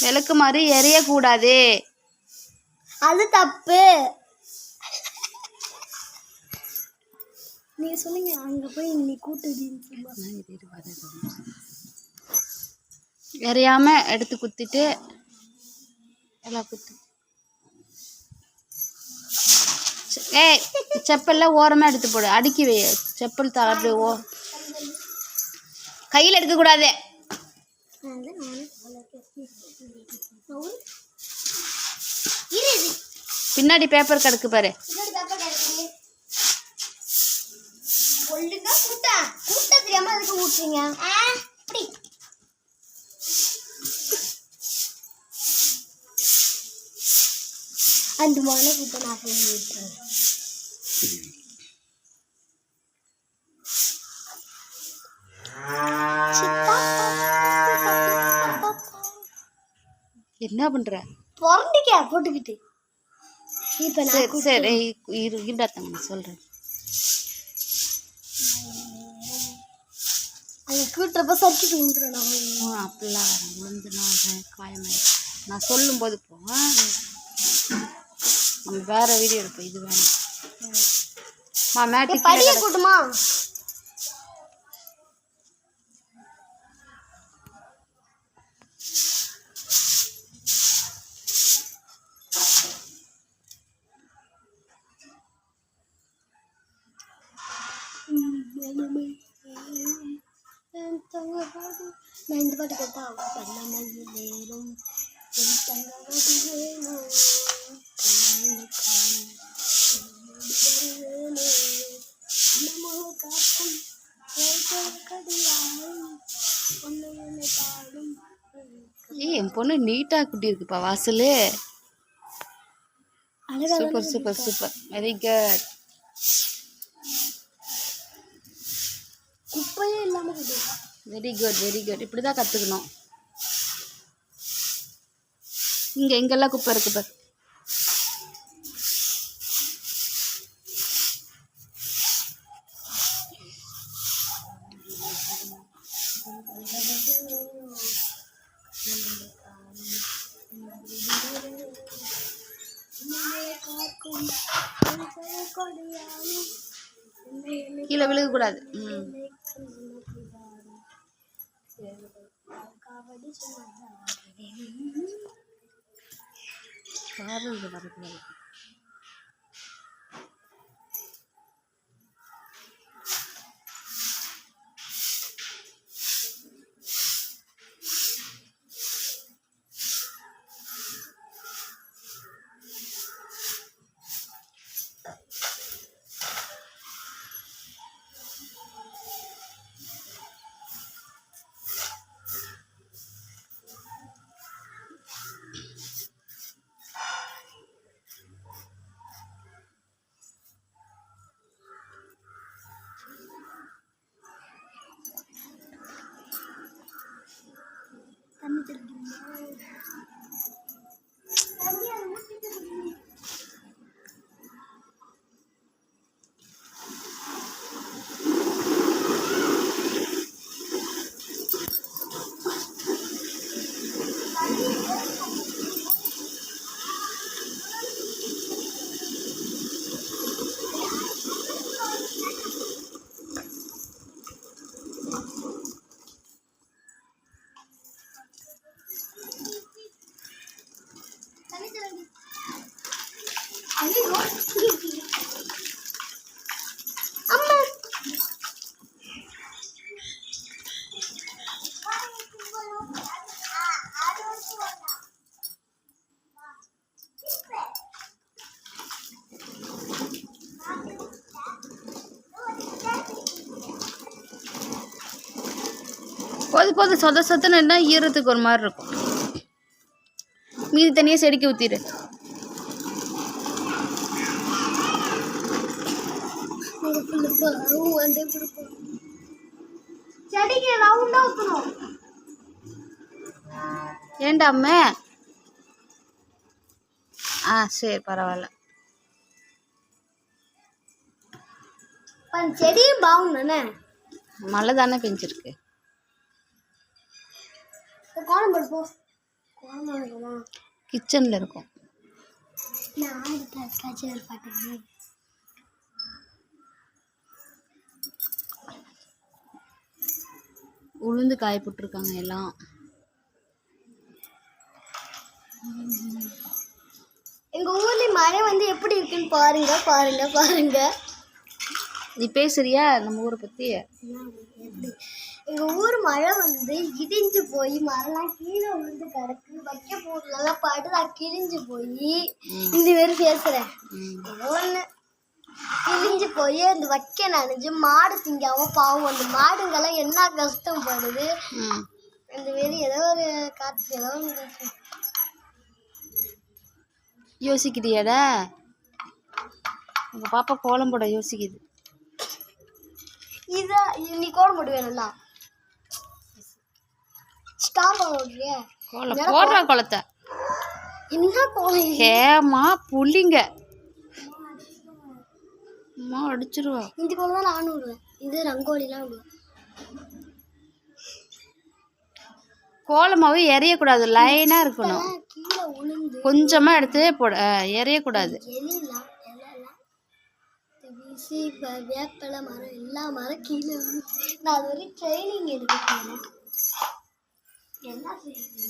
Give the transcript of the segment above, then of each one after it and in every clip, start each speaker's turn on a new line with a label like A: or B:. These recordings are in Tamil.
A: விளக்குமாறு எரியக்கூடாது.
B: அது தப்பு. நீ சொல்லுங்க. அங்க போய் நீ கூட்டு
A: எரியாம எடுத்து குத்திட்டு எல்லாம் குத்து. ஏய், செப்பல்லாம் ஓரமா எடுத்து போடு. அடுக்கி வை. செப்பல் தலை அப்படியே கையில் எடுக்கக்கூடாது. பின்னாடி பேப்பர் கிடக்கு பாரு.
B: தெரியாம அதுக்கு ஊட்டுறீங்க. அந்த மாதிரி கூட்ட நான் ஊட்டுறேன்.
A: என்ன பண்ற?
B: பொறண்டிக்க போட்டுக்கிட்டு.
A: சரி இருடாத்தங்க சொல்றேன்.
B: அங்கே கூட்டுறப்ப சர்க்கிட்டு விழுந்துடும்.
A: அப்படிலாம் விழுந்துனா காயமாயிடும். நான் சொல்லும்போது போ. நம்ம வேற வீடியோ எடுப்போம். இது வேணும். மேட்டு
B: படிய கூட்டுமா? நான் இந்த பாட்டு கேட்டா நேரம்
A: என் பொண்ணு நீட்டா குட்டி இருக்குப்பா வாசலு. Super super super. Very good.
B: குப்பையே இல்லாம
A: வெரி குட் வெரி குட். இப்படிதான் கத்துக்கணும். இங்கெல்லாம் குப்பை இருக்கு பாரு. கீழே விழுகக்கூடாது. வரக்கூடாது. போது சொத்தன்னு ஈரத்துக்கு ஒரு மாதிரி இருக்கும். மீதி தனியாக செடிக்கு ஊற்றிடு.
B: செடிக்கு ரவுண்டா ஊத்தணும்.
A: ஏண்டா அம்மே? சரி பரவாயில்ல.
B: செடியும் பாவுன்னு
A: மழை தானே பெஞ்சிருக்கு.
B: கோலம் போடு போ. கோலமாவுமா
A: கிச்சனில் இருக்கும்.
B: நான் தற்காட்சியர் பார்த்தேன்.
A: உளுந்து காய போட்டிருக்காங்க எல்லாம்.
B: எங்க ஊர்ல மழை வந்து எப்படி இருக்குன்னு பாருங்க பாருங்க பாருங்க.
A: நீ பேசுறியா நம்ம ஊரை பற்றி?
B: எங்க ஊர் மழை வந்து இடிஞ்சு போய் மரம்லாம் கீழே விழுந்து கிடக்கு. வைக்க பொருளெல்லாம் படுதான் கிழிஞ்சு போய் இந்த மாரி பேசுறேன். ஒன்று கிழிஞ்சு போய் அந்த வைக்க நனைஞ்சு மாடு திங்காம பாவம் அந்த மாடுங்கெல்லாம் என்ன கஷ்டப்படுது. அந்த மாரி ஏதோ ஒரு காற்று ஏதோ ஒன்று
A: யோசிக்கிறியாடா? உங்கள் பாப்பா கோலம் போட யோசிக்குது.
B: இதை நீ கோலம் போடுவேன்ல ஸ்டார் போடுறிய
A: கோலம் போடுற கோலத்தை
B: என்ன கோலம்?
A: ஹேமா புள்ளிங்க அம்மா அடிச்சிருவா.
B: இந்த கோலம் தான் நானும் விடுவேன். இது ரங்கோலிலாம் விடுவேன்.
A: கோலமாவே எறியக்கூடாது, லைனாக இருக்கணும்.
B: கீழே உளுந்து
A: கொஞ்சமாக எடுத்து போட எறியக்கூடாது.
B: எலிலாம் எல்லாம் வீசி வேப்பலை மரம் எல்லா மரம் கீழே நான் அது வரைக்கும் ட்ரைனிங் எடுத்துக்கிறேன். என்ன செய்யுது?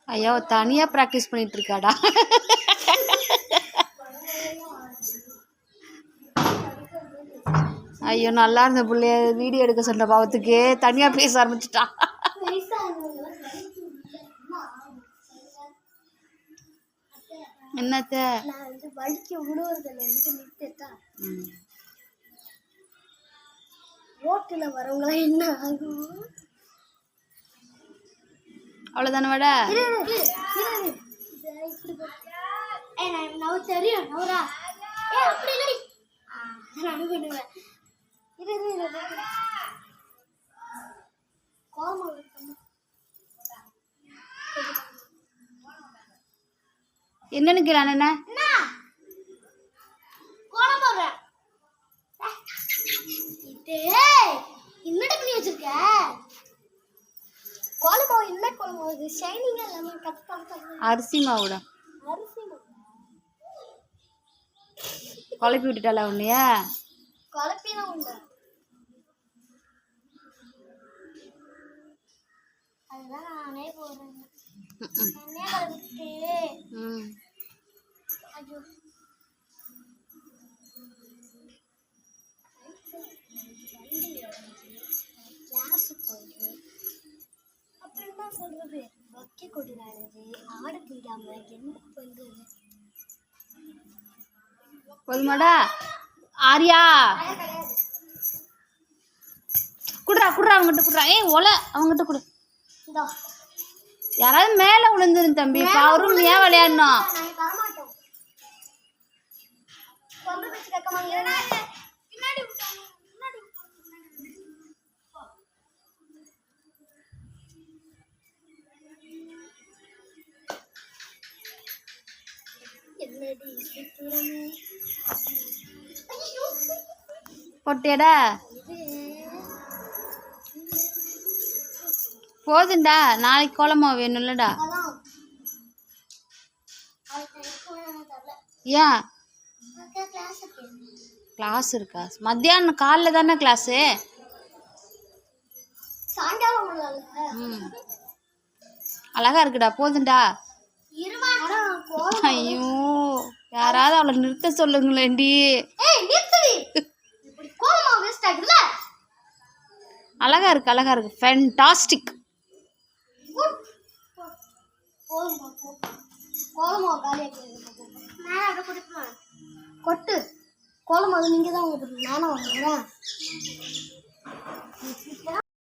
A: ஐயோ தனியாக ப்ராக்டிஸ் பண்ணிட்டு இருக்காடா. ஐயோ நல்லா இருந்த பிள்ளைய வீடியோ எடுக்க சொன்ன பாவத்துக்கு தனியாக பேச ஆரம்பிச்சிட்டா. என்னத்த
B: ரோட்டில் வரவங்களாம் என்ன ஆகும்?
A: அவ்வளோதானே வாடா.
B: தெரியும் நவரா அப்படி இல்லை நான் பண்ணுவேன்.
A: என்னன்னு கேளான என்ன
B: கோலம் போடுறேன். என்னடா பண்ணி வச்சிருக்க? கோலம் மாவு என்ன கோலம் மாவு? ஷைனிங்கா இல்லாம
A: அரிசி மாவுடா.
B: அரிசி மாவு
A: குழப்பி விட்டுட்டாளா உன்னையா?
B: குழப்பினா உண்டு. அதுதான் நானே போடுறேன். நானே குழப்பிட்டு ஐயோ கிளாஸ் போயிட்டு அப்புறம் என்ன சொல்றது? வைக்க கொடி நடந்து ஆடு தீடாம என்ன பண்றது?
A: போதுமாடா ஆரியா? குடுறா குடுறா அவங்ககிட்ட குடுறா. ஒலை அவங்ககிட்ட குடு. யாராவது மேலே விழுந்துரும் தம்பி. அவரும் ஏன் விளையாடணும்? போட்டியடா போதுண்டா. நாளைக்கு கோலமாவு வேணும்லடா. ஏன் கிளாஸ் இருக்கா? மத்தியானம் காலைல தானே கிளாஸு. அழகா இருக்குடா. போதுண்டா. ஐயோ யாராவது அவளை நிறுத்த சொல்லுங்களேண்டி. அழகா இருக்கு அழகா இருக்கு. ஃபேண்டாஸ்டிக்.
B: போதுமா போ. கோலமாவை காலியாக மேலே அதை கொடுக்கலாம். கொட்டு கோலமாவை நீங்கள் தான் வாங்க போகிறீங்க, நானும் வாங்குறேன்.